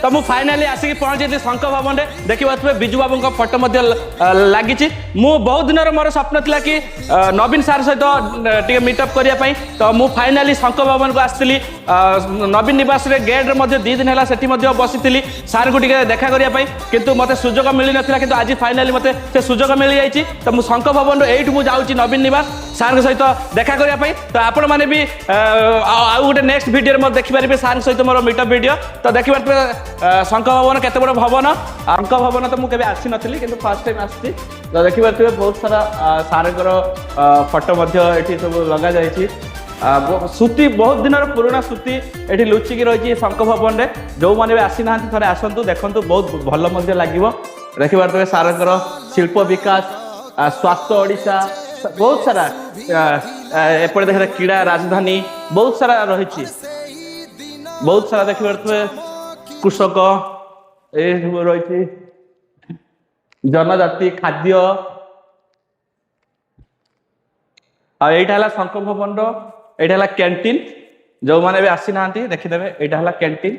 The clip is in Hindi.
तो मुझे फाइनाली आसिक पहुंची शंख भवन में देखिए बिजू बाबू फोटो लगी मु बहुत दिन मोर स्वप्न था कि नवीन सार सहित मीटअप करने तो मुझे फाइनाली शंख भवन को आसती नवीन निवास गेट रे 2 दिन है बसी सार को देखा करने किंतु मत सुजोग मिल ना कि आज फाइनाली मत से सुजोग मिल जाए तो मुझे शंख भवन एठू मुझे जाऊँगी नवीन निवास सार सहित देखा करने तो आपण मैंने भी आउ गोटे नेक्स्ट वीडियो देखिपारे सार सहित मोर मीटअप वीडियो तो देखिए शंख भवन केते बड़ भवन अंक भवन तो मुझे आसी नी कि फर्स्ट टाइम आसी तो देखिए बहुत सारा सारंकर फोटो सब लगा जाइए सूती बहुत दिन पुराना सूती ये लुचिकी रही शंख भवन में जो मैंने भी आसी ना थे आसतु देखु बहुत भल लगे देखिए सारंकर शिल्प विकास स्वास्थ्य ओडिशा बहुत सारा एपटे देखिए क्रीड़ा राजधानी बहुत सारा रही बहुत सारा देखिए कृषक ये रही जनजाति खाद्य आईटा शंख भवन ये कैंटीन जो मैंने भी आसी ना देखीदे यहाँ कैंटीन